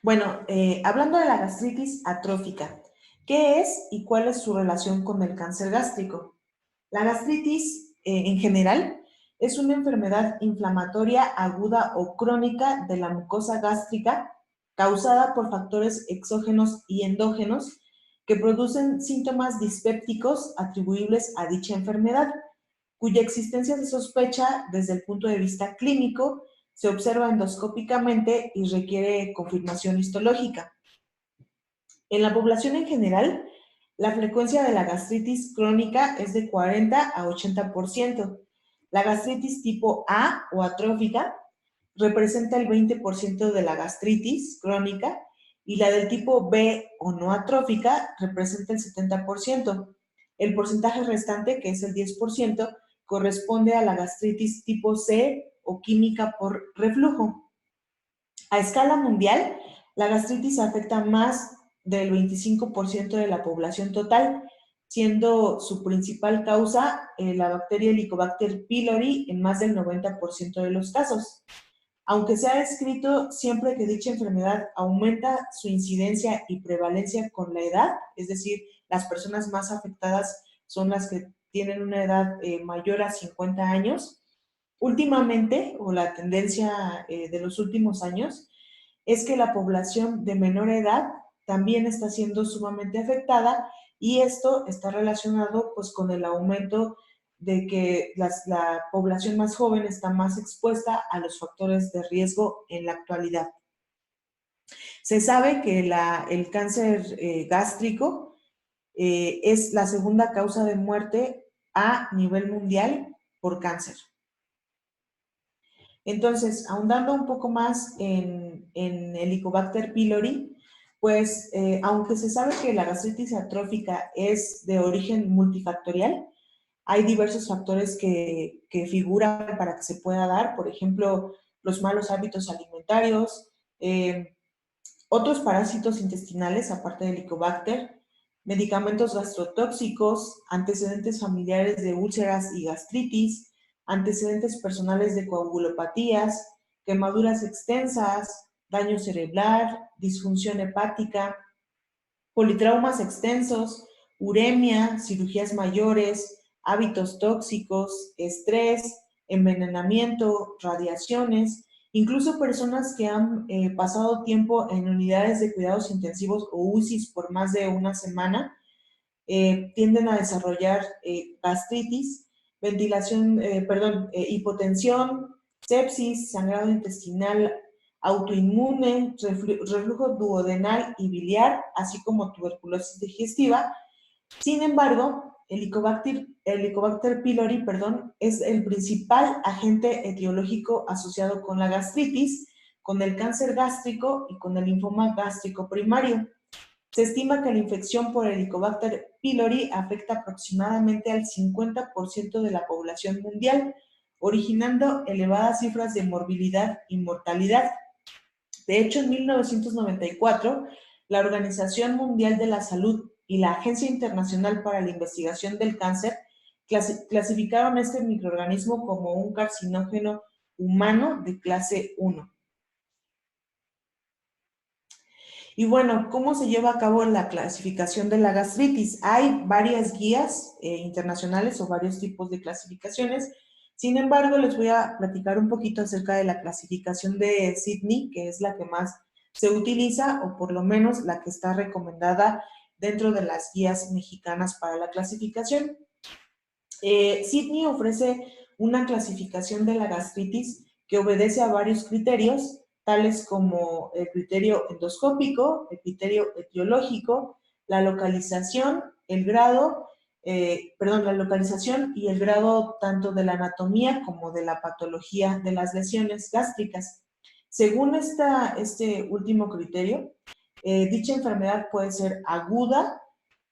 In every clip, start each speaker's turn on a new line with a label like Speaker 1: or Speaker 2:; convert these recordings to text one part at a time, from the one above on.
Speaker 1: Bueno, hablando de la gastritis atrófica, ¿qué es y cuál es su relación con el cáncer gástrico? La gastritis, en general, es una enfermedad inflamatoria aguda o crónica de la mucosa gástrica causada por factores exógenos y endógenos que producen síntomas dispépticos atribuibles a dicha enfermedad, cuya existencia se sospecha desde el punto de vista clínico, se observa endoscópicamente y requiere confirmación histológica. En la población en general, la frecuencia de la gastritis crónica es de 40 a 80%. La gastritis tipo A o atrófica representa el 20% de la gastritis crónica y la del tipo B o no atrófica representa el 70%. El porcentaje restante, que es el 10%, corresponde a la gastritis tipo C o química por reflujo. A escala mundial, la gastritis afecta más del 25% de la población total, siendo su principal causa la bacteria Helicobacter pylori en más del 90% de los casos. Aunque se ha descrito siempre que dicha enfermedad aumenta su incidencia y prevalencia con la edad, es decir, las personas más afectadas son las que tienen una edad mayor a 50 años, últimamente, o la tendencia de los últimos años, es que la población de menor edad también está siendo sumamente afectada y esto está relacionado pues con el aumento de que la población más joven está más expuesta a los factores de riesgo en la actualidad. Se sabe que el cáncer gástrico es la segunda causa de muerte a nivel mundial por cáncer. Entonces, ahondando un poco más en Helicobacter pylori, pues aunque se sabe que la gastritis atrófica es de origen multifactorial, hay diversos factores que figuran para que se pueda dar, por ejemplo, los malos hábitos alimentarios, otros parásitos intestinales, aparte del Helicobacter, medicamentos gastrotóxicos, antecedentes familiares de úlceras y gastritis, antecedentes personales de coagulopatías, quemaduras extensas, daño cerebral, disfunción hepática, politraumas extensos, uremia, cirugías mayores, hábitos tóxicos, estrés, envenenamiento, radiaciones, incluso personas que han pasado tiempo en unidades de cuidados intensivos o UCIs por más de una semana, tienden a desarrollar gastritis, hipotensión, sepsis, sangrado intestinal autoinmune, reflujo duodenal y biliar, así como tuberculosis digestiva. Sin embargo, el Helicobacter pylori, es el principal agente etiológico asociado con la gastritis, con el cáncer gástrico y con el linfoma gástrico primario. Se estima que la infección por Helicobacter pylori afecta aproximadamente al 50% de la población mundial, originando elevadas cifras de morbilidad y mortalidad. De hecho, en 1994, la Organización Mundial de la Salud y la Agencia Internacional para la Investigación del Cáncer clasificaron este microorganismo como un carcinógeno humano de clase 1. Y bueno, ¿cómo se lleva a cabo la clasificación de la gastritis? Hay varias guías internacionales o varios tipos de clasificaciones. Sin embargo, les voy a platicar un poquito acerca de la clasificación de Sydney, que es la que más se utiliza, o por lo menos la que está recomendada dentro de las guías mexicanas para la clasificación. Sydney ofrece una clasificación de la gastritis que obedece a varios criterios, tales como el criterio endoscópico, el criterio etiológico, la localización, la localización y el grado tanto de la anatomía como de la patología de las lesiones gástricas. Según este último criterio, dicha enfermedad puede ser aguda,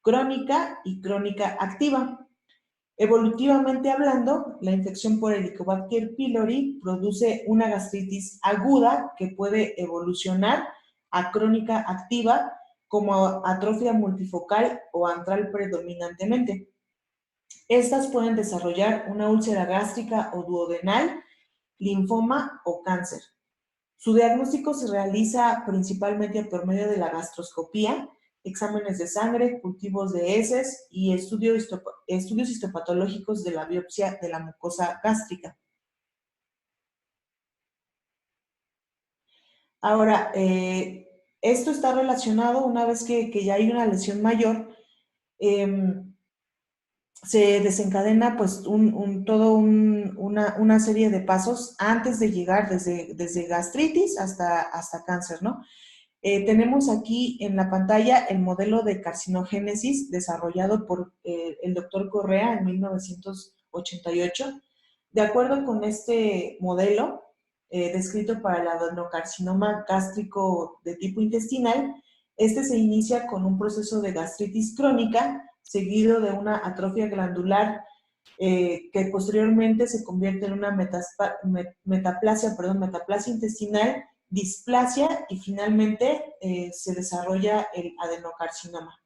Speaker 1: crónica y crónica activa. Evolutivamente hablando, la infección por Helicobacter pylori produce una gastritis aguda que puede evolucionar a crónica activa como atrofia multifocal o antral predominantemente. Estas pueden desarrollar una úlcera gástrica o duodenal, linfoma o cáncer. Su diagnóstico se realiza principalmente por medio de la gastroscopía, exámenes de sangre, cultivos de heces y estudios histopatológicos de la biopsia de la mucosa gástrica. Ahora, esto está relacionado una vez que ya hay una lesión mayor, se desencadena pues una serie de pasos antes de llegar desde gastritis hasta cáncer, ¿no? Tenemos aquí en la pantalla el modelo de carcinogénesis desarrollado por el doctor Correa en 1988. De acuerdo con este modelo, descrito para el adenocarcinoma gástrico de tipo intestinal, este se inicia con un proceso de gastritis crónica, seguido de una atrofia glandular que posteriormente se convierte en una metaplasia intestinal, displasia y finalmente se desarrolla el adenocarcinoma.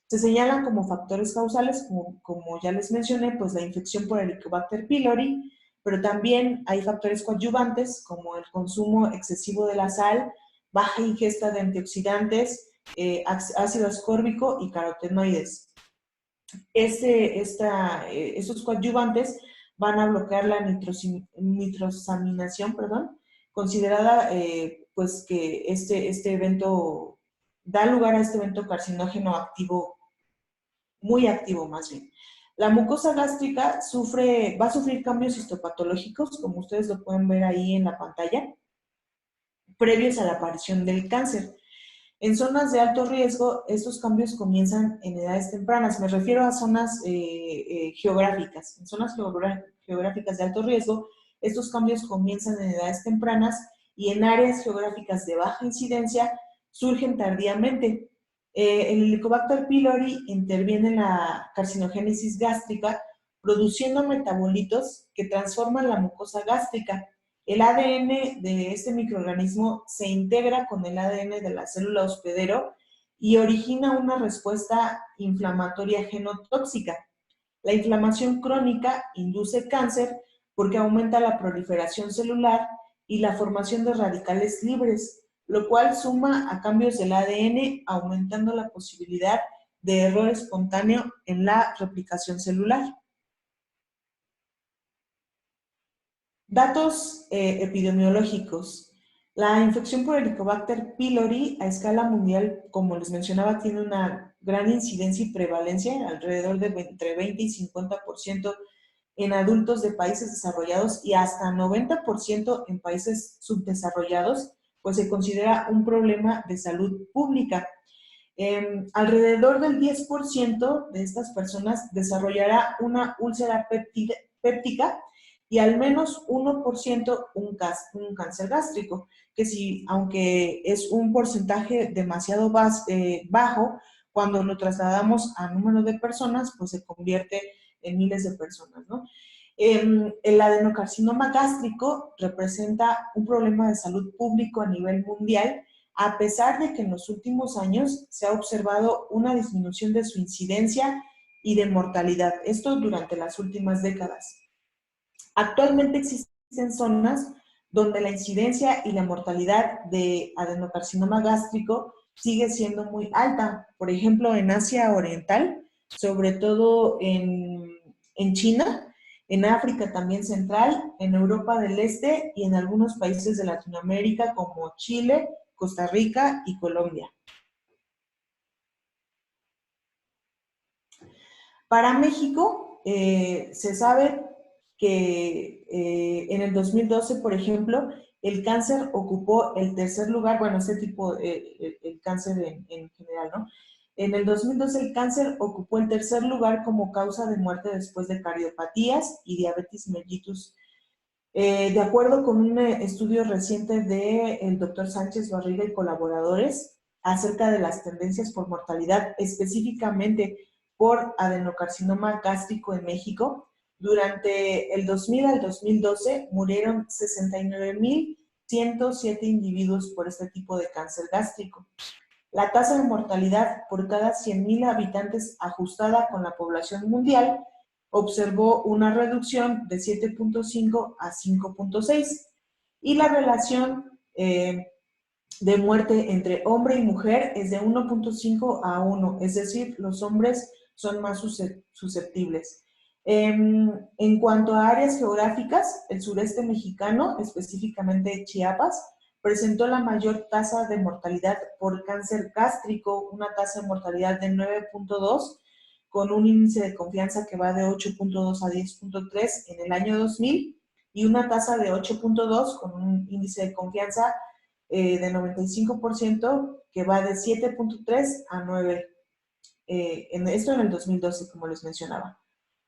Speaker 1: Se señalan como factores causales, como ya les mencioné, pues la infección por Helicobacter pylori, pero también hay factores coadyuvantes como el consumo excesivo de la sal, baja ingesta de antioxidantes, ácido ascórbico y carotenoides. Estos coadyuvantes van a bloquear la nitrosaminación, considerada pues que este evento da lugar a este evento carcinógeno activo, muy activo más bien. La mucosa gástrica va a sufrir cambios histopatológicos, como ustedes lo pueden ver ahí en la pantalla, previos a la aparición del cáncer. En zonas de alto riesgo, estos cambios comienzan en edades tempranas. Me refiero a zonas geográficas. En zonas geográficas de alto riesgo, estos cambios comienzan en edades tempranas y en áreas geográficas de baja incidencia surgen tardíamente. El Helicobacter pylori interviene en la carcinogénesis gástrica, produciendo metabolitos que transforman la mucosa gástrica. El ADN de este microorganismo se integra con el ADN de la célula hospedero y origina una respuesta inflamatoria genotóxica. La inflamación crónica induce cáncer porque aumenta la proliferación celular y la formación de radicales libres, lo cual suma a cambios del ADN, aumentando la posibilidad de error espontáneo en la replicación celular. Datos epidemiológicos. La infección por Helicobacter pylori a escala mundial, como les mencionaba, tiene una gran incidencia y prevalencia, alrededor de entre 20 y 50% en adultos de países desarrollados y hasta 90% en países subdesarrollados, pues se considera un problema de salud pública. Alrededor del 10% de estas personas desarrollará una úlcera péptica y al menos 1% un cáncer gástrico, que si, aunque es un porcentaje demasiado bajo, cuando lo trasladamos a número de personas, pues se convierte en miles de personas, ¿no? El adenocarcinoma gástrico representa un problema de salud público a nivel mundial, a pesar de que en los últimos años se ha observado una disminución de su incidencia y de mortalidad, esto durante las últimas décadas. Actualmente existen zonas donde la incidencia y la mortalidad de adenocarcinoma gástrico sigue siendo muy alta. Por ejemplo, en Asia Oriental, sobre todo en China, en África también central, en Europa del Este y en algunos países de Latinoamérica como Chile, Costa Rica y Colombia. Para México, se sabe que en el 2012, por ejemplo, el cáncer ocupó el tercer lugar, bueno, este tipo, el cáncer en general, ¿no? En el 2012 el cáncer ocupó el tercer lugar como causa de muerte después de cardiopatías y diabetes mellitus. De acuerdo con un estudio reciente del doctor Sánchez Barriga y colaboradores acerca de las tendencias por mortalidad, específicamente por adenocarcinoma gástrico en México, durante el 2000 al 2012 murieron 69,107 individuos por este tipo de cáncer gástrico. La tasa de mortalidad por cada 100,000 habitantes ajustada con la población mundial observó una reducción de 7.5 a 5.6 y la relación de muerte entre hombre y mujer es de 1.5 a 1, es decir, los hombres son más susceptibles. En cuanto a áreas geográficas, el sureste mexicano, específicamente Chiapas, presentó la mayor tasa de mortalidad por cáncer gástrico, una tasa de mortalidad de 9.2, con un índice de confianza que va de 8.2 a 10.3 en el año 2000, y una tasa de 8.2 con un índice de confianza de 95%, que va de 7.3 a 9, esto en el 2012, como les mencionaba.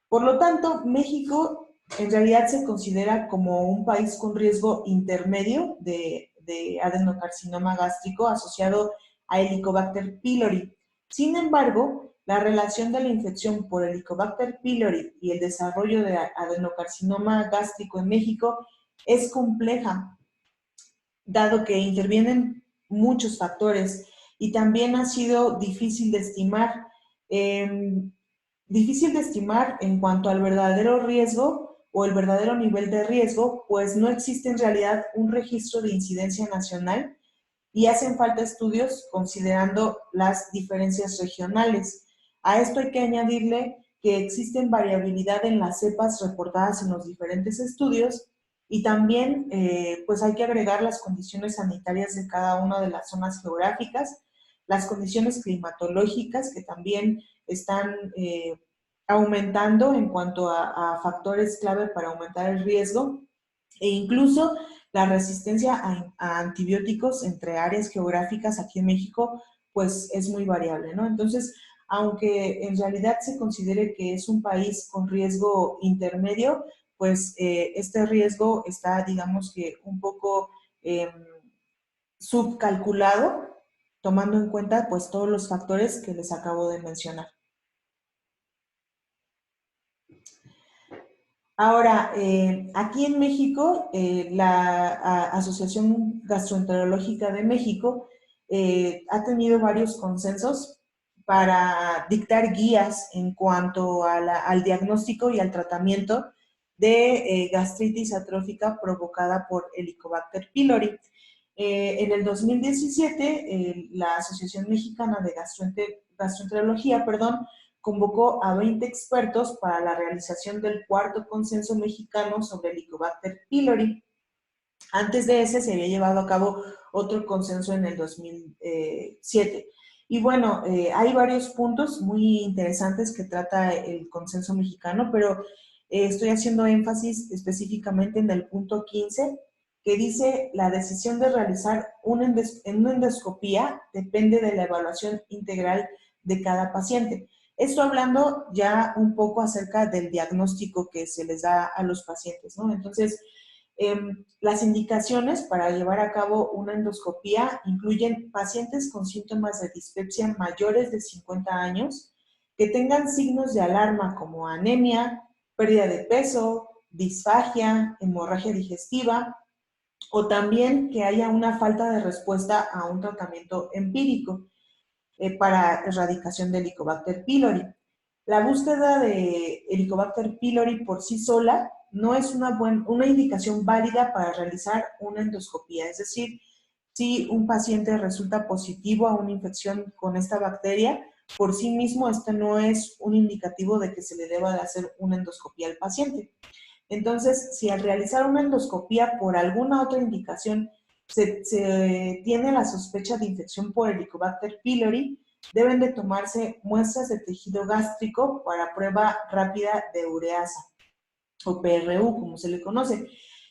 Speaker 1: Por lo tanto, México en realidad se considera como un país con riesgo intermedio de adenocarcinoma gástrico asociado a Helicobacter pylori. Sin embargo, la relación de la infección por Helicobacter pylori y el desarrollo de adenocarcinoma gástrico en México es compleja, dado que intervienen muchos factores y también ha sido difícil de estimar. Difícil de estimar en cuanto al verdadero riesgo o el verdadero nivel de riesgo, pues no existe en realidad un registro de incidencia nacional y hacen falta estudios considerando las diferencias regionales. A esto hay que añadirle que existen variabilidad en las cepas reportadas en los diferentes estudios y también pues hay que agregar las condiciones sanitarias de cada una de las zonas geográficas, las condiciones climatológicas que también están aumentando en cuanto a factores clave para aumentar el riesgo, e incluso la resistencia a antibióticos entre áreas geográficas aquí en México, pues es muy variable, ¿no? Entonces, aunque en realidad se considere que es un país con riesgo intermedio, pues este riesgo está, digamos que un poco subcalculado, tomando en cuenta pues todos los factores que les acabo de mencionar. Ahora, aquí en México, la Asociación Gastroenterológica de México ha tenido varios consensos para dictar guías en cuanto a al diagnóstico y al tratamiento de gastritis atrófica provocada por Helicobacter pylori. En el 2017, la Asociación Mexicana de Gastroenterología, convocó a 20 expertos para la realización del cuarto consenso mexicano sobre Helicobacter pylori. Antes de ese se había llevado a cabo otro consenso en el 2007. Y bueno, hay varios puntos muy interesantes que trata el consenso mexicano, pero estoy haciendo énfasis específicamente en el punto 15, que dice: la decisión de realizar una endoscopía depende de la evaluación integral de cada paciente. Esto hablando ya un poco acerca del diagnóstico que se les da a los pacientes, ¿no? Entonces, las indicaciones para llevar a cabo una endoscopía incluyen pacientes con síntomas de dispepsia mayores de 50 años, que tengan signos de alarma como anemia, pérdida de peso, disfagia, hemorragia digestiva, o también que haya una falta de respuesta a un tratamiento empírico para erradicación de Helicobacter pylori. La búsqueda de Helicobacter pylori por sí sola no es una indicación válida para realizar una endoscopía. Es decir, si un paciente resulta positivo a una infección con esta bacteria, por sí mismo este no es un indicativo de que se le deba de hacer una endoscopía al paciente. Entonces, si al realizar una endoscopía por alguna otra indicación se tiene la sospecha de infección por Helicobacter pylori, deben de tomarse muestras de tejido gástrico para prueba rápida de ureasa, o PRU, como se le conoce,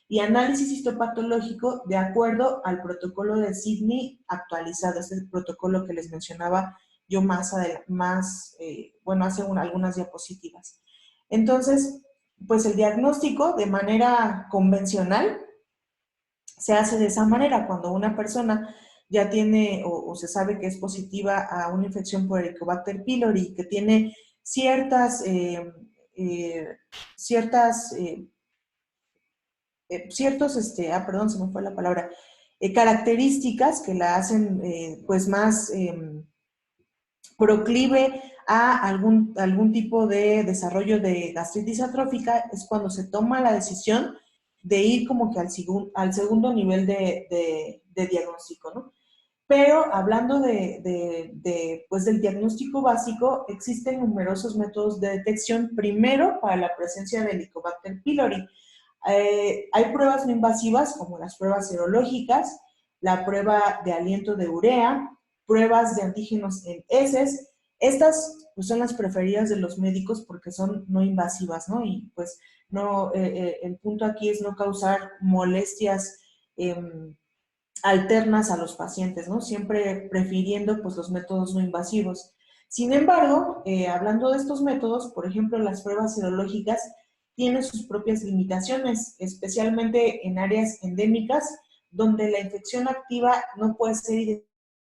Speaker 1: y análisis histopatológico de acuerdo al protocolo de Sydney actualizado. Es el protocolo que les mencionaba yo hace algunas diapositivas. Entonces, pues el diagnóstico de manera convencional se hace de esa manera. Cuando una persona ya tiene o se sabe que es positiva a una infección por Helicobacter pylori, que tiene ciertos, se me fue la palabra, características que la hacen pues más proclive a algún tipo de desarrollo de gastritis atrófica, es cuando se toma la decisión de ir como que al segundo nivel de de diagnóstico, ¿no? Pero hablando pues del diagnóstico básico, existen numerosos métodos de detección, primero para la presencia de Helicobacter pylori. Hay pruebas no invasivas como las pruebas serológicas, la prueba de aliento de urea, pruebas de antígenos en heces. Estas pues, son las preferidas de los médicos porque son no invasivas, ¿no? Y pues no, el punto aquí es no causar molestias alternas a los pacientes, ¿no? Siempre prefiriendo pues los métodos no invasivos. Sin embargo, hablando de estos métodos, por ejemplo, las pruebas serológicas tienen sus propias limitaciones, especialmente en áreas endémicas donde la infección activa no puede ser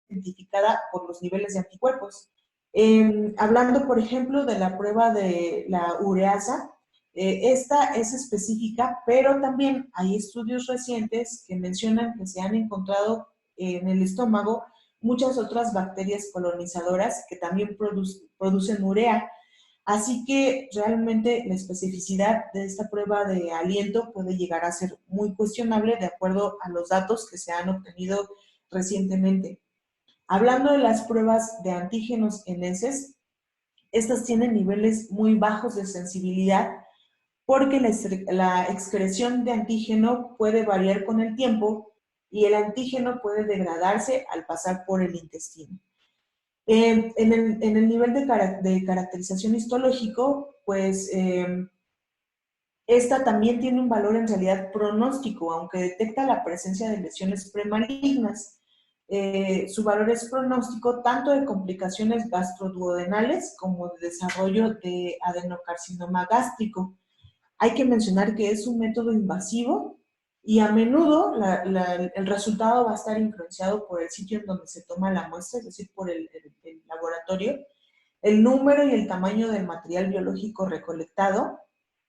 Speaker 1: identificada por los niveles de anticuerpos. Hablando, por ejemplo, de la prueba de la ureasa, esta es específica, pero también hay estudios recientes que mencionan que se han encontrado en el estómago muchas otras bacterias colonizadoras que también producen urea. Así que realmente la especificidad de esta prueba de aliento puede llegar a ser muy cuestionable de acuerdo a los datos que se han obtenido recientemente. Hablando de las pruebas de antígenos en heces, estas tienen niveles muy bajos de sensibilidad porque la excreción de antígeno puede variar con el tiempo y el antígeno puede degradarse al pasar por el intestino. En el nivel de caracterización histológico, pues esta también tiene un valor en realidad pronóstico, aunque detecta la presencia de lesiones premalignas. Su valor es pronóstico tanto de complicaciones gastroduodenales como de desarrollo de adenocarcinoma gástrico. Hay que mencionar que es un método invasivo y a menudo el resultado va a estar influenciado por el sitio en donde se toma la muestra, es decir, por el laboratorio, el número y el tamaño del material biológico recolectado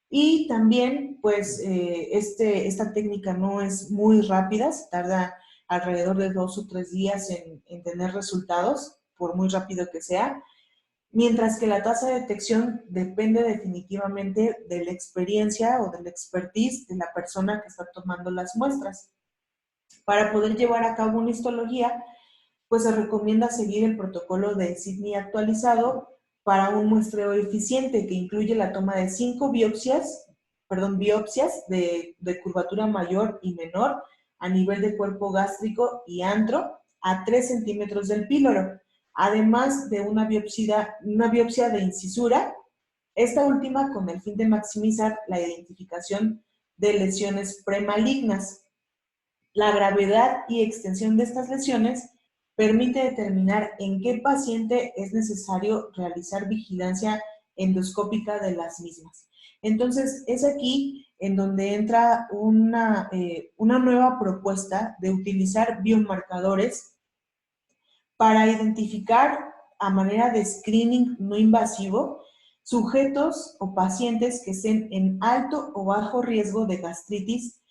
Speaker 1: y también, pues, esta técnica no es muy rápida, se tarda alrededor de 2 o 3 días en tener resultados, por muy rápido que sea, mientras que la tasa de detección depende definitivamente de la experiencia o de la expertise de la persona que está tomando las muestras. Para poder llevar a cabo una histología, pues se recomienda seguir el protocolo de Sydney actualizado para un muestreo eficiente que incluye la toma de 5 biopsias de curvatura mayor y menor a nivel de cuerpo gástrico y antro a 3 centímetros del píloro, además de una biopsia de incisura, esta última con el fin de maximizar la identificación de lesiones premalignas. La gravedad y extensión de estas lesiones permite determinar en qué paciente es necesario realizar vigilancia endoscópica de las mismas. Entonces, es aquí en donde entra una nueva propuesta de utilizar biomarcadores para identificar a manera de screening no invasivo sujetos o pacientes que estén en alto o bajo riesgo de gastritis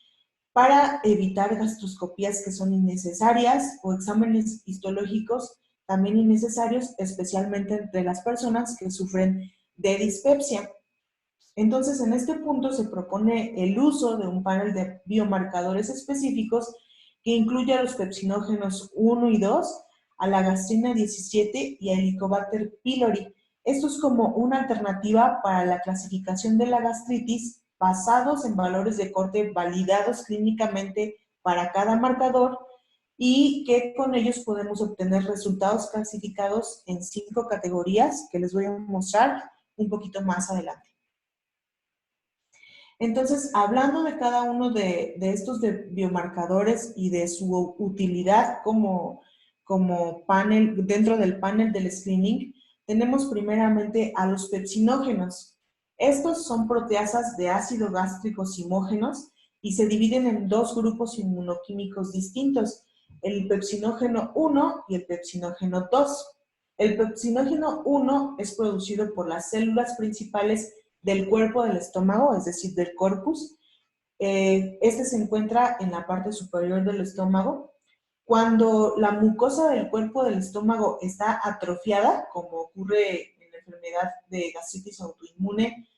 Speaker 1: para evitar gastroscopías que son innecesarias o exámenes histológicos también innecesarios, especialmente entre las personas que sufren de dispepsia. Entonces, en este punto se propone el uso de un panel de biomarcadores específicos que incluye a los pepsinógenos 1 y 2, a la gastrina 17 y a Helicobacter pylori. Esto es como una alternativa para la clasificación de la gastritis basados en valores de corte validados clínicamente para cada marcador y que con ellos podemos obtener resultados clasificados en 5 categorías que les voy a mostrar un poquito más adelante. Entonces, hablando de cada uno de estos biomarcadores y de su utilidad como panel, dentro del panel del screening, tenemos primeramente a los pepsinógenos. Estos son proteasas de ácido gástrico simógenos y se dividen en 2 grupos inmunoquímicos distintos, el pepsinógeno 1 y el pepsinógeno 2. El pepsinógeno 1 es producido por las células principales del cuerpo del estómago, es decir, del corpus. Este se encuentra en la parte superior del estómago. Cuando la mucosa del cuerpo del estómago está atrofiada, como ocurre en la enfermedad de gastritis autoinmune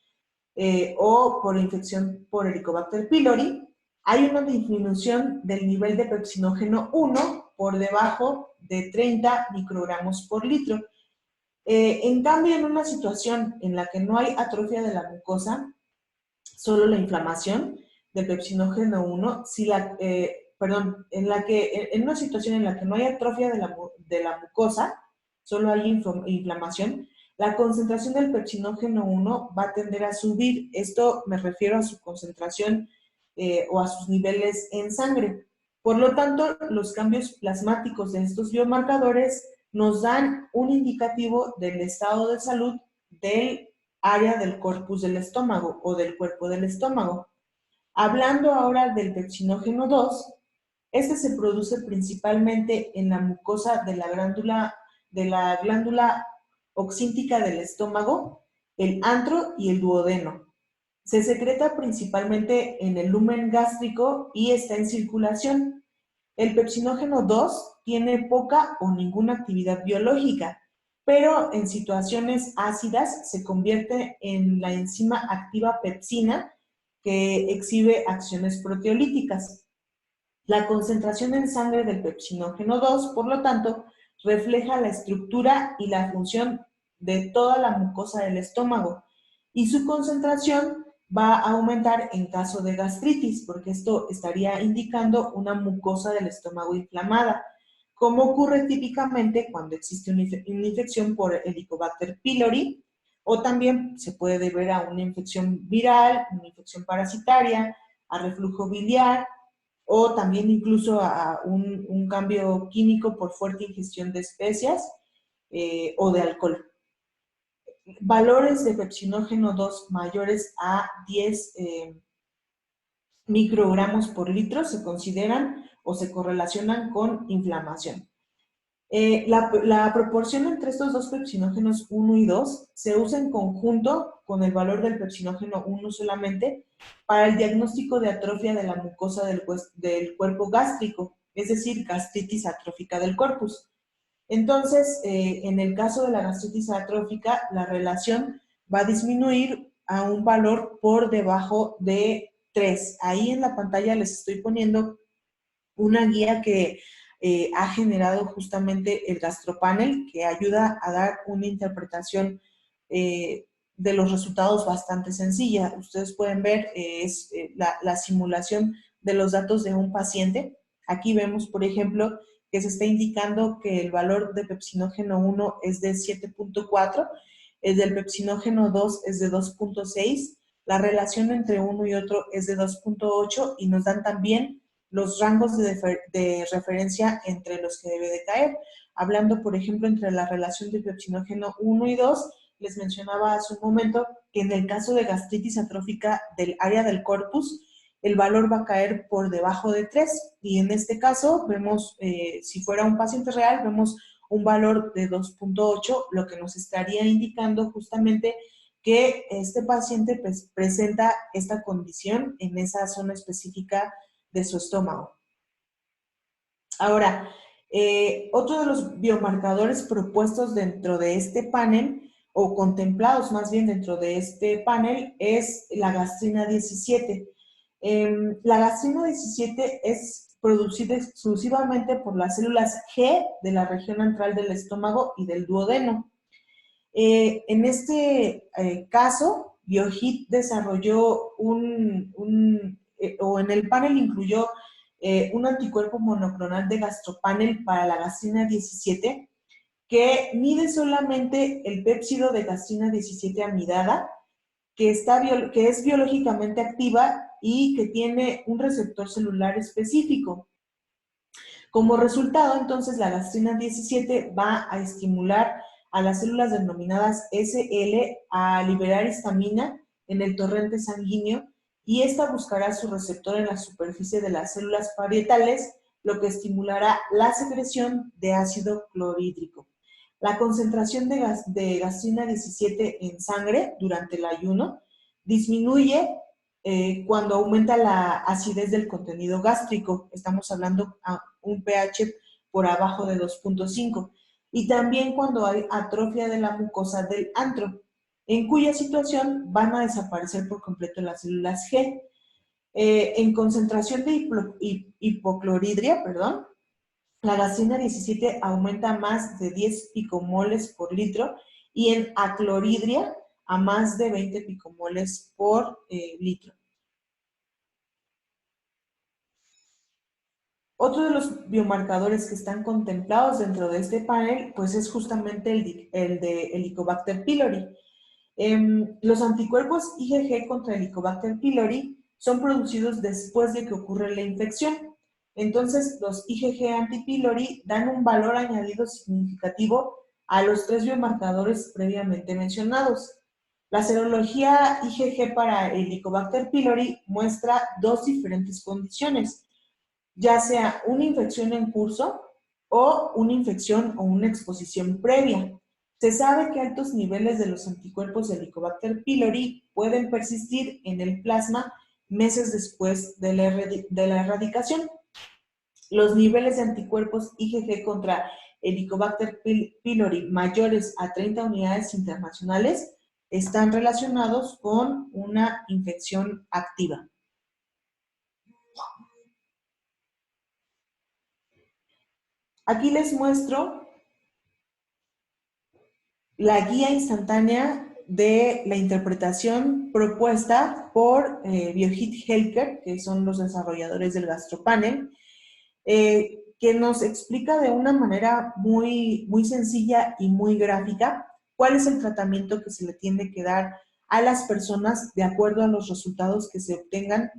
Speaker 1: o por infección por Helicobacter pylori, hay una disminución del nivel de pepsinógeno 1 por debajo de 30 microgramos por litro. En cambio, en una situación en la que no hay atrofia de la mucosa, solo la inflamación del pepsinógeno 1, en una situación en la que no hay atrofia de la mucosa, solo hay inflamación, la concentración del pepsinógeno 1 va a tender a subir. Esto me refiero a su concentración o a sus niveles en sangre. Por lo tanto, los cambios plasmáticos de estos biomarcadores nos dan un indicativo del estado de salud del área del corpus del estómago o del cuerpo del estómago. Hablando ahora del pepsinógeno 2, este se produce principalmente en la mucosa de la glándula oxíntica del estómago, el antro y el duodeno. Se secreta principalmente en el lumen gástrico y está en circulación. El pepsinógeno 2 tiene poca o ninguna actividad biológica, pero en situaciones ácidas se convierte en la enzima activa pepsina que exhibe acciones proteolíticas. La concentración en sangre del pepsinógeno 2, por lo tanto, refleja la estructura y la función de toda la mucosa del estómago y su concentración va a aumentar en caso de gastritis, porque esto estaría indicando una mucosa del estómago inflamada, como ocurre típicamente cuando existe una infección por Helicobacter pylori, o también se puede deber a una infección viral, una infección parasitaria, a reflujo biliar, o también incluso a un cambio químico por fuerte ingestión de especias o de alcohol. Valores de pepsinógeno 2 mayores a 10 microgramos por litro se consideran o se correlacionan con inflamación. La proporción entre estos dos pepsinógenos 1 y 2 se usa en conjunto con el valor del pepsinógeno 1 solamente para el diagnóstico de atrofia de la mucosa del cuerpo gástrico, es decir, gastritis atrófica del corpus. Entonces, en el caso de la gastritis atrófica, la relación va a disminuir a un valor por debajo de 3. Ahí en la pantalla les estoy poniendo una guía que ha generado justamente el GastroPanel, que ayuda a dar una interpretación de los resultados bastante sencilla. Ustedes pueden ver la simulación de los datos de un paciente. Aquí vemos, por ejemplo, que se está indicando que el valor de pepsinógeno 1 es de 7.4, el del pepsinógeno 2 es de 2.6, la relación entre uno y otro es de 2.8 y nos dan también los rangos de referencia entre los que debe de caer. Hablando, por ejemplo, entre la relación de pepsinógeno 1 y 2, les mencionaba hace un momento que en el caso de gastritis atrófica del área del corpus, el valor va a caer por debajo de 3 y en este caso vemos, si fuera un paciente real, vemos un valor de 2.8, lo que nos estaría indicando justamente que este paciente pues, presenta esta condición en esa zona específica de su estómago. Ahora, otro de los biomarcadores propuestos dentro de este panel, o contemplados más bien dentro de este panel, es la gastrina 17. La gastrina 17 es producida exclusivamente por las células G de la región antral del estómago y del duodeno. En este caso, BioHit desarrolló o en el panel incluyó un anticuerpo monoclonal de GastroPanel para la gastrina 17 que mide solamente el pépsido de gastrina 17 amidada, que es biológicamente activa y que tiene un receptor celular específico. Como resultado, entonces, la gastrina 17 va a estimular a las células denominadas SL a liberar histamina en el torrente sanguíneo y esta buscará su receptor en la superficie de las células parietales, lo que estimulará la secreción de ácido clorhídrico. La concentración de gastrina 17 en sangre durante el ayuno disminuye cuando aumenta la acidez del contenido gástrico. Estamos hablando a un pH por abajo de 2.5. Y también cuando hay atrofia de la mucosa del antro, en cuya situación van a desaparecer por completo las células G. En concentración de hipocloridria, perdón, la gastrina 17 aumenta más de 10 picomoles por litro y en acloridria a más de 20 picomoles por litro. Otro de los biomarcadores que están contemplados dentro de este panel, pues es justamente el de Helicobacter pylori. Los anticuerpos IgG contra Helicobacter pylori son producidos después de que ocurre la infección. Entonces, los IgG anti-pylori dan un valor añadido significativo a los 3 biomarcadores previamente mencionados. La serología IgG para Helicobacter pylori muestra 2 diferentes condiciones, ya sea una infección en curso o una infección o una exposición previa. Se sabe que altos niveles de los anticuerpos de Helicobacter pylori pueden persistir en el plasma meses después de la erradicación. Los niveles de anticuerpos IgG contra Helicobacter pylori mayores a 30 unidades internacionales están relacionados con una infección activa. Aquí les muestro la guía instantánea de la interpretación propuesta por Biohit Healthcare, que son los desarrolladores del GastroPanel, que nos explica de una manera muy sencilla y muy gráfica cuál es el tratamiento que se le tiene que dar a las personas de acuerdo a los resultados que se obtengan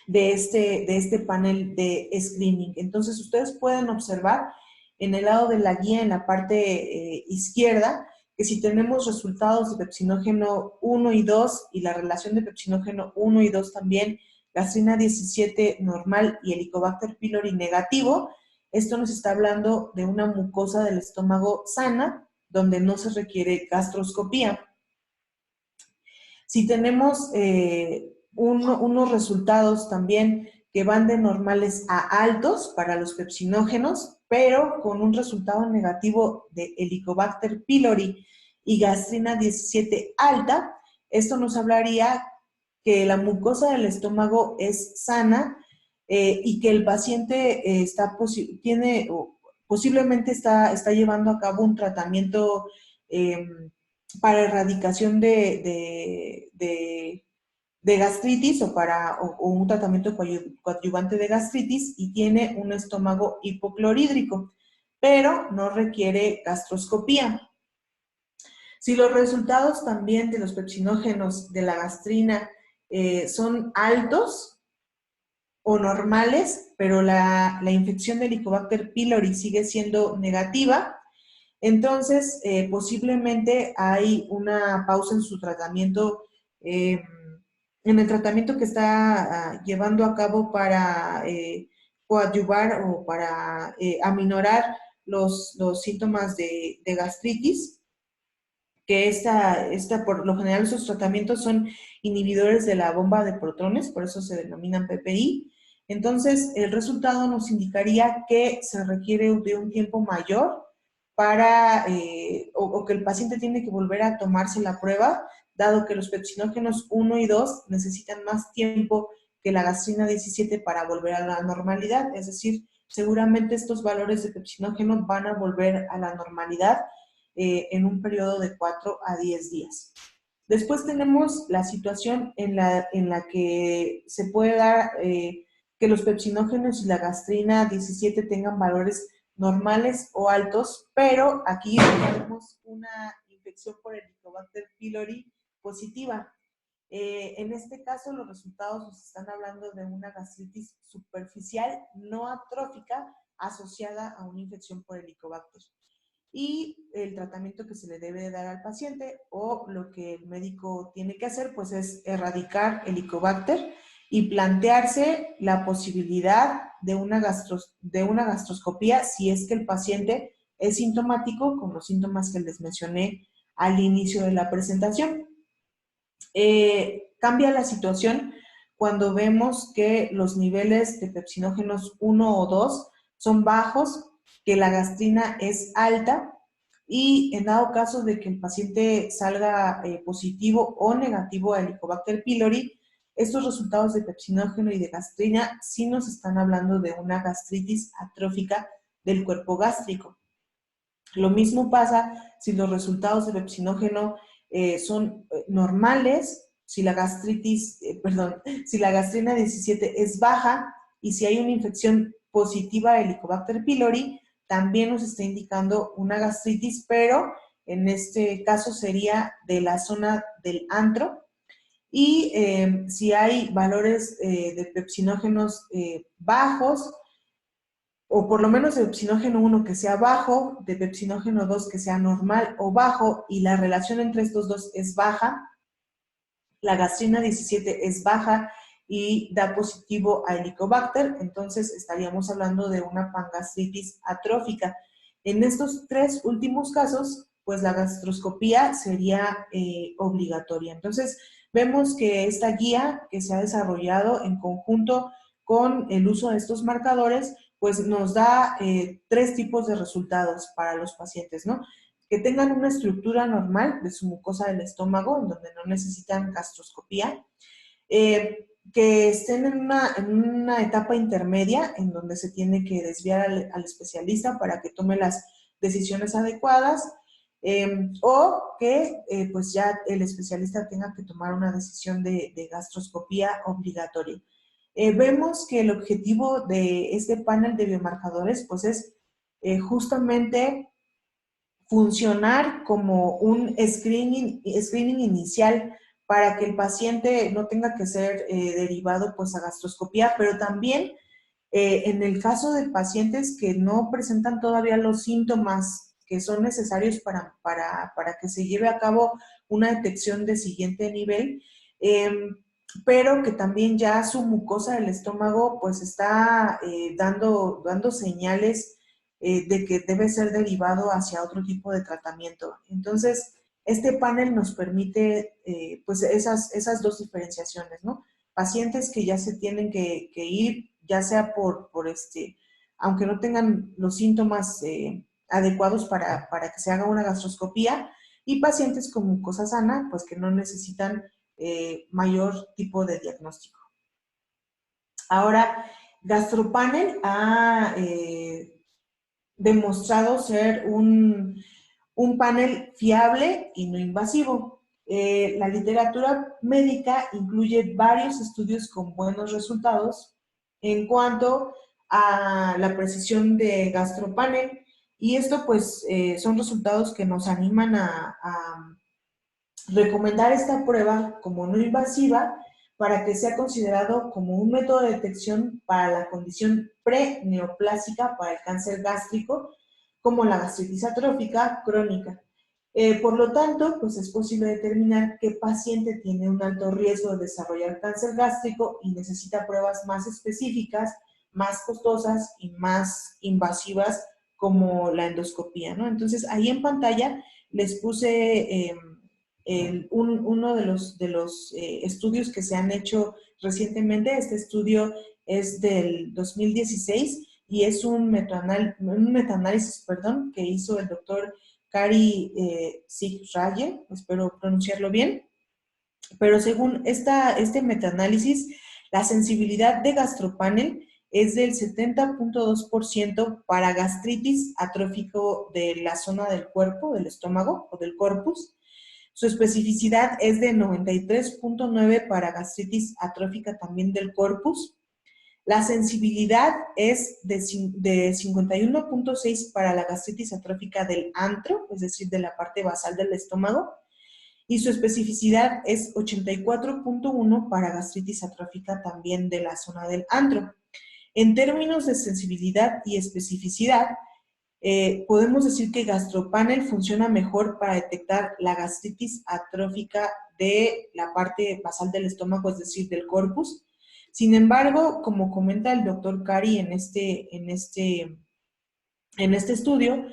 Speaker 1: de este panel de screening. Entonces, ustedes pueden observar en el lado de la guía, en la parte izquierda, que si tenemos resultados de pepsinógeno 1 y 2 y la relación de pepsinógeno 1 y 2 también, gastrina 17 normal y Helicobacter pylori negativo, esto nos está hablando de una mucosa del estómago sana, donde no se requiere gastroscopía. Si tenemos unos resultados también que van de normales a altos para los pepsinógenos, pero con un resultado negativo de Helicobacter pylori y gastrina 17 alta, esto nos hablaría que la mucosa del estómago es sana y que el paciente posiblemente está llevando a cabo un tratamiento para erradicación de gastritis o un tratamiento coadyuvante de gastritis y tiene un estómago hipoclorídrico, pero no requiere gastroscopía. Si los resultados también de los pepsinógenos de la gastrina son altos o normales, pero la infección de Helicobacter pylori sigue siendo negativa, entonces posiblemente hay una pausa en su tratamiento, en el tratamiento que está llevando a cabo para coadyuvar o para aminorar los síntomas de gastritis, que por lo general esos tratamientos son inhibidores de la bomba de protones, por eso se denominan PPI. Entonces, el resultado nos indicaría que se requiere de un tiempo mayor para, o que el paciente tiene que volver a tomarse la prueba, dado que los pepsinógenos 1 y 2 necesitan más tiempo que la gastrina 17 para volver a la normalidad. Es decir, seguramente estos valores de pepsinógeno van a volver a la normalidad en un periodo de 4 a 10 días. Después tenemos la situación en la que se puede dar que los pepsinógenos y la gastrina 17 tengan valores normales o altos, pero aquí tenemos una infección por Helicobacter pylori positiva. En este caso, los resultados nos están hablando de una gastritis superficial no atrófica asociada a una infección por Helicobacter. Y el tratamiento que se le debe dar al paciente o lo que el médico tiene que hacer, pues es erradicar Helicobacter y plantearse la posibilidad de una gastroscopía si es que el paciente es sintomático con los síntomas que les mencioné al inicio de la presentación. Cambia la situación cuando vemos que los niveles de pepsinógenos 1 o 2 son bajos, que la gastrina es alta y en dado caso de que el paciente salga positivo o negativo a Helicobacter pylori, estos resultados de pepsinógeno y de gastrina sí nos están hablando de una gastritis atrófica del cuerpo gástrico. Lo mismo pasa si los resultados de pepsinógeno son normales, si la si la gastrina 17 es baja y si hay una infección positiva de Helicobacter pylori, también nos está indicando una gastritis, pero en este caso sería de la zona del antro. Y si hay valores de pepsinógenos bajos, o por lo menos de pepsinógeno 1 que sea bajo, de pepsinógeno 2 que sea normal o bajo, y la relación entre estos dos es baja, la gastrina 17 es baja y da positivo a Helicobacter, entonces estaríamos hablando de una pangastritis atrófica. En estos tres últimos casos, pues la gastroscopía sería obligatoria. Entonces, vemos que esta guía que se ha desarrollado en conjunto con el uso de estos marcadores, pues nos da tres tipos de resultados para los pacientes, ¿no? Que tengan una estructura normal de su mucosa del estómago, en donde no necesitan gastroscopía, que estén en una etapa intermedia, en donde se tiene que desviar al especialista para que tome las decisiones adecuadas, o que pues ya el especialista tenga que tomar una decisión de gastroscopía obligatoria. Vemos que el objetivo de este panel de biomarcadores pues es justamente funcionar como un screening inicial para que el paciente no tenga que ser derivado pues a gastroscopía, pero también en el caso de pacientes que no presentan todavía los síntomas que son necesarios para que se lleve a cabo una detección de siguiente nivel, pero que también ya su mucosa del estómago pues está dando señales de que debe ser derivado hacia otro tipo de tratamiento. Entonces, este panel nos permite pues esas dos diferenciaciones, ¿no? Pacientes que ya se tienen que ir, ya sea aunque no tengan los síntomas adecuados para que se haga una gastroscopía, y pacientes con mucosa sana, pues que no necesitan mayor tipo de diagnóstico. Ahora, GastroPanel ha demostrado ser un panel fiable y no invasivo. La literatura médica incluye varios estudios con buenos resultados en cuanto a la precisión de GastroPanel, y esto pues son resultados que nos animan a recomendar esta prueba como no invasiva para que sea considerado como un método de detección para la condición preneoplásica para el cáncer gástrico, como la gastritis atrófica crónica. Por lo tanto, pues es posible determinar qué paciente tiene un alto riesgo de desarrollar cáncer gástrico y necesita pruebas más específicas, más costosas y más invasivas como la endoscopía, ¿no? Entonces, ahí en pantalla les puse uno de los estudios que se han hecho recientemente. Este estudio es del 2016 y es un metaanálisis, que hizo el doctor Kari Sigraye, espero pronunciarlo bien, pero según este metaanálisis, la sensibilidad de GastroPanel es del 70.2% para gastritis atrófico de la zona del cuerpo, del estómago o del corpus. Su especificidad es de 93.9 para gastritis atrófica también del corpus. La sensibilidad es de 51.6 para la gastritis atrófica del antro, es decir, de la parte basal del estómago, y su especificidad es 84.1 para gastritis atrófica también de la zona del antro. En términos de sensibilidad y especificidad, podemos decir que GastroPanel funciona mejor para detectar la gastritis atrófica de la parte basal del estómago, es decir, del corpus. Sin embargo, como comenta el doctor Kari en este estudio,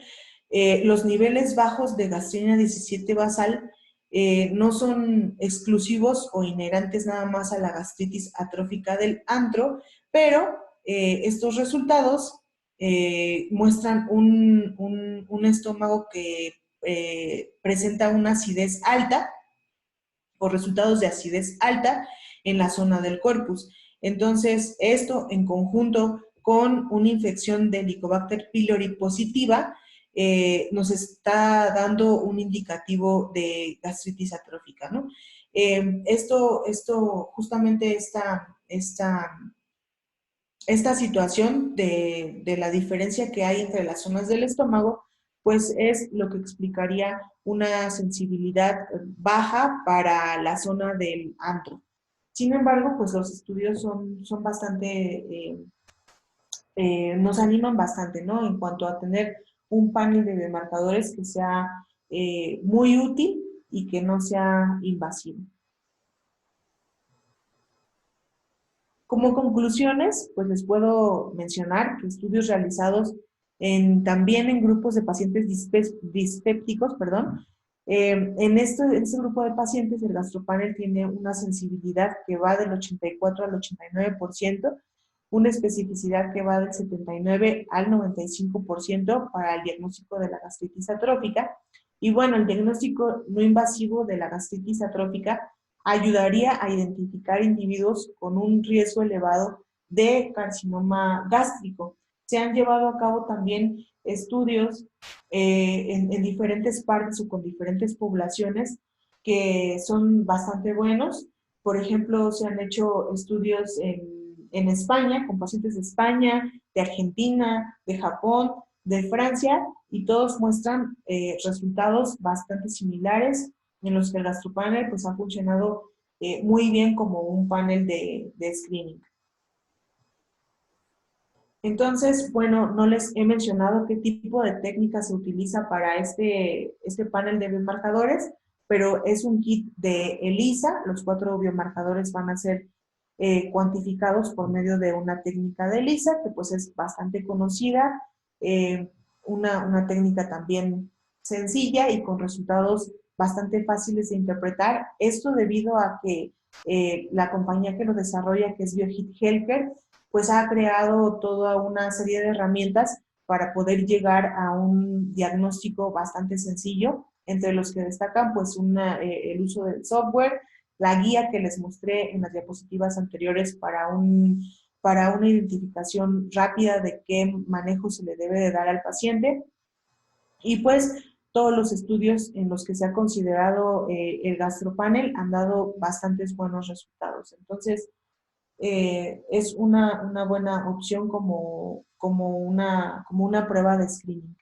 Speaker 1: los niveles bajos de gastrina 17 basal no son exclusivos o inherentes nada más a la gastritis atrófica del antro, pero estos resultados muestran un estómago que presenta una acidez alta o resultados de acidez alta en la zona del corpus. Entonces, esto en conjunto con una infección de Helicobacter pylori positiva, nos está dando un indicativo de gastritis atrófica, ¿no? Justamente esta situación de la diferencia que hay entre las zonas del estómago, pues es lo que explicaría una sensibilidad baja para la zona del antro. Sin embargo, pues los estudios son bastante, nos animan bastante, ¿no? En cuanto a tener un panel de biomarcadores que sea muy útil y que no sea invasivo. Como conclusiones, pues les puedo mencionar que estudios realizados también en grupos de pacientes dispépticos, perdón, en este grupo de pacientes el gastropanel tiene una sensibilidad que va del 84 al 89%, una especificidad que va del 79 al 95% para el diagnóstico de la gastritis atrófica. Y bueno, el diagnóstico no invasivo de la gastritis atrófica ayudaría a identificar individuos con un riesgo elevado de carcinoma gástrico. Se han llevado a cabo también estudios en diferentes partes o con diferentes poblaciones que son bastante buenos. Por ejemplo, se han hecho estudios en España, con pacientes de España, de Argentina, de Japón, de Francia, y todos muestran resultados bastante similares en los que el gastropanel pues, ha funcionado muy bien como un panel de screening. Entonces, bueno, no les he mencionado qué tipo de técnica se utiliza para este panel de biomarcadores, pero es un kit de ELISA. Los 4 biomarcadores van a ser cuantificados por medio de una técnica de ELISA, que pues es bastante conocida, una técnica también sencilla y con resultados bastante fáciles de interpretar. Esto debido a que la compañía que lo desarrolla, que es BioHit Healthcare, pues ha creado toda una serie de herramientas para poder llegar a un diagnóstico bastante sencillo, entre los que destacan pues el uso del software, la guía que les mostré en las diapositivas anteriores para una identificación rápida de qué manejo se le debe de dar al paciente, y pues todos los estudios en los que se ha considerado el gastropanel han dado bastantes buenos resultados. Entonces, es una buena opción como una prueba de screening.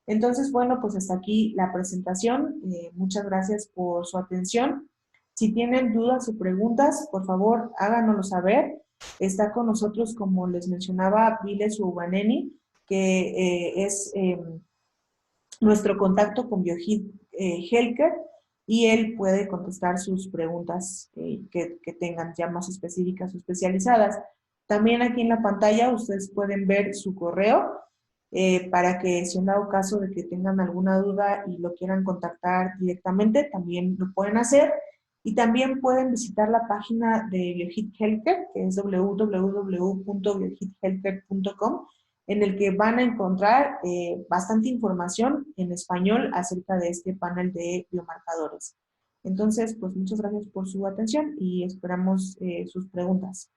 Speaker 1: Entonces, bueno, pues hasta aquí la presentación. Muchas gracias por su atención. Si tienen dudas o preguntas, por favor, háganoslo saber. Está con nosotros, como les mencionaba, Viles Ubaneni, que es nuestro contacto con BioHit Healthcare, y él puede contestar sus preguntas que tengan ya más específicas o especializadas. También aquí en la pantalla ustedes pueden ver su correo para que si en dado caso de que tengan alguna duda y lo quieran contactar directamente, también lo pueden hacer. Y también pueden visitar la página de BioHit Healthcare, que es www.biohithealthcare.com, en el que van a encontrar bastante información en español acerca de este panel de biomarcadores. Entonces, pues muchas gracias por su atención y esperamos sus preguntas.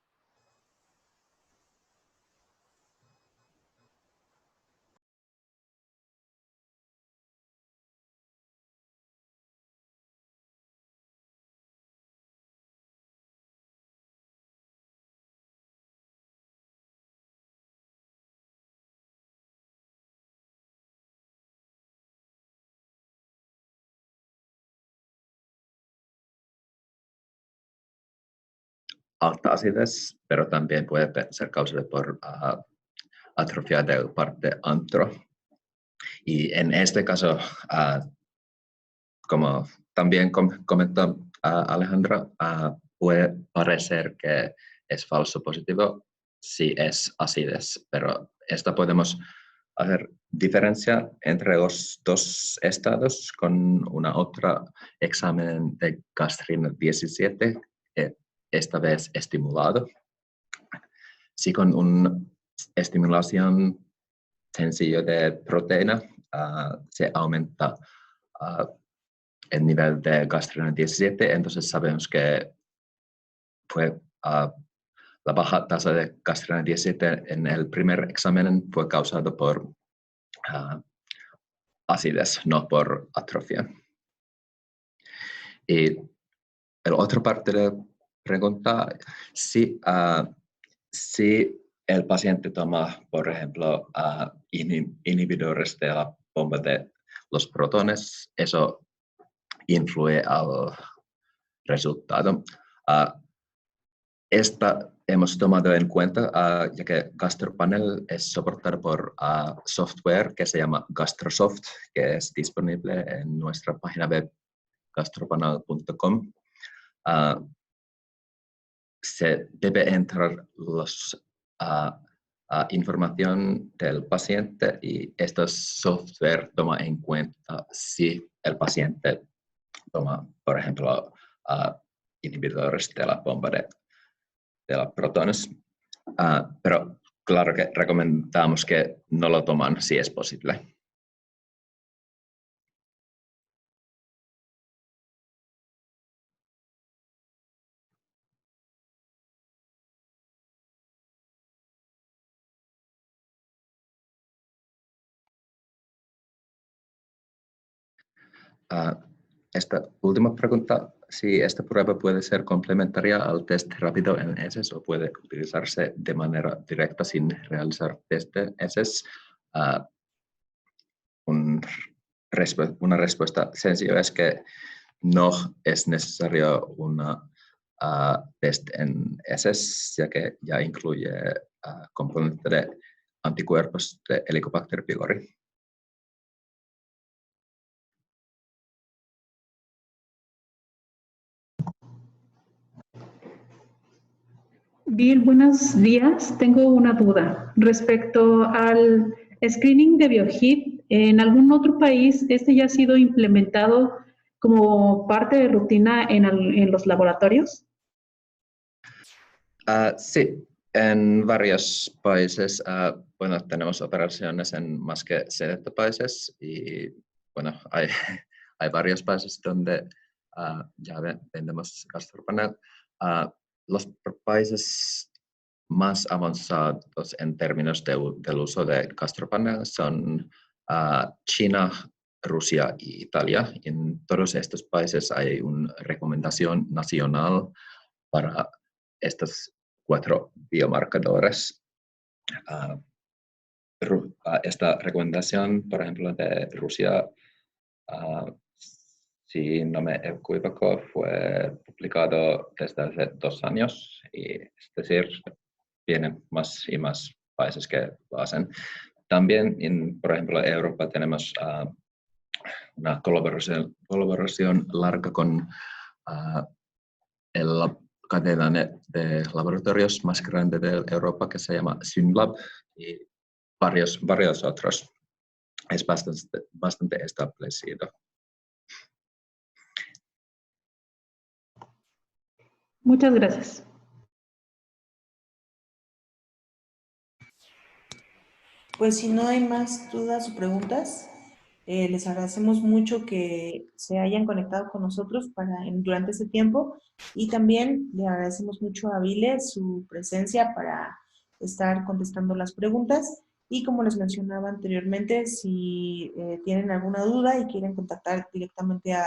Speaker 2: Alta acidez, pero también puede ser causada por atrofia de parte antro. Y en este caso, como también comentó Alejandro, puede parecer que es falso positivo si es acidez, pero esto podemos hacer diferencia entre los dos estados con una otra examen de gastrina 17, esta vez estimulado. Si con una estimulación sencilla de proteína se aumenta el nivel de gastrina 17, entonces sabemos que fue la baja tasa de castrina 17 en el primer examen fue causado por acidez, no por atrofia. Y la otra parte de la pregunta, si el paciente toma, por ejemplo, inhibidores de la bomba de los protones, eso influye al resultado. Hemos tomado en cuenta, ya que GastroPanel es soportado por software que se llama GastroSoft, que es disponible en nuestra página web gastropanel.com. Se debe entrar información del paciente y este software toma en cuenta si el paciente toma, por ejemplo, inhibidores de la bomba de los protones. Pero claro que recomendamos que no lo toman si es posible. Esta última pregunta, si esta prueba puede ser complementaria al test rápido en heces o puede utilizarse de manera directa sin realizar test de heces. Una respuesta sencilla es que no es necesario una test en heces, ya que ya incluye componente de anticuerpos de Helicobacter pylori.
Speaker 3: Bien, buenos días. Tengo una duda respecto al screening de BioHit. ¿En algún otro país este ya ha sido implementado como parte de rutina en los laboratorios?
Speaker 2: Sí, en varios países. Bueno, tenemos operaciones en más que 70 países y bueno, hay varios países donde ya vendemos GastroPanel. Los países más avanzados en términos del uso de GastroPanel son China, Rusia y Italia. En todos estos países hay una recomendación nacional para estos 4 biomarcadores. Esta recomendación, por ejemplo, de Rusia, si no me equivoco, fue publicado desde hace 2 años, y es decir, vienen más y más países que lo hacen. También, por ejemplo, en Europa tenemos una colaboración larga con la cadena de laboratorios más grande de Europa que se llama SYNLAB y varios otros. Es bastante establecido.
Speaker 3: Muchas gracias.
Speaker 1: Pues si no hay más dudas o preguntas, les agradecemos mucho que se hayan conectado con nosotros durante este tiempo, y también le agradecemos mucho a Vile su presencia para estar contestando las preguntas. Y como les mencionaba anteriormente, si tienen alguna duda y quieren contactar directamente a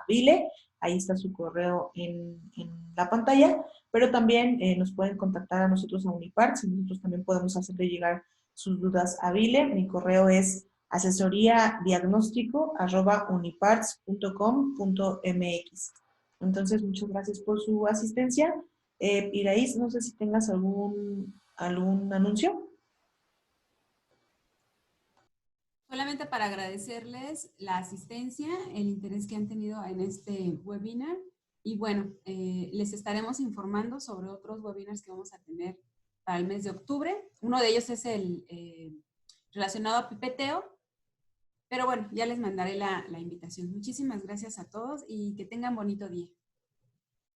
Speaker 1: Vile, ahí está su correo en la pantalla, pero también nos pueden contactar a nosotros, a Uniparts, y nosotros también podemos hacerle llegar sus dudas a Vile. Mi correo es asesoriadiagnóstico@uniparts.com.mx. Entonces, muchas gracias por su asistencia. Iraís, no sé si tengas algún anuncio.
Speaker 4: Solamente para agradecerles la asistencia, el interés que han tenido en este webinar. Y bueno, les estaremos informando sobre otros webinars que vamos a tener para el mes de octubre. Uno de ellos es el relacionado a pipeteo. Pero bueno, ya les mandaré la invitación. Muchísimas gracias a todos y que tengan bonito día.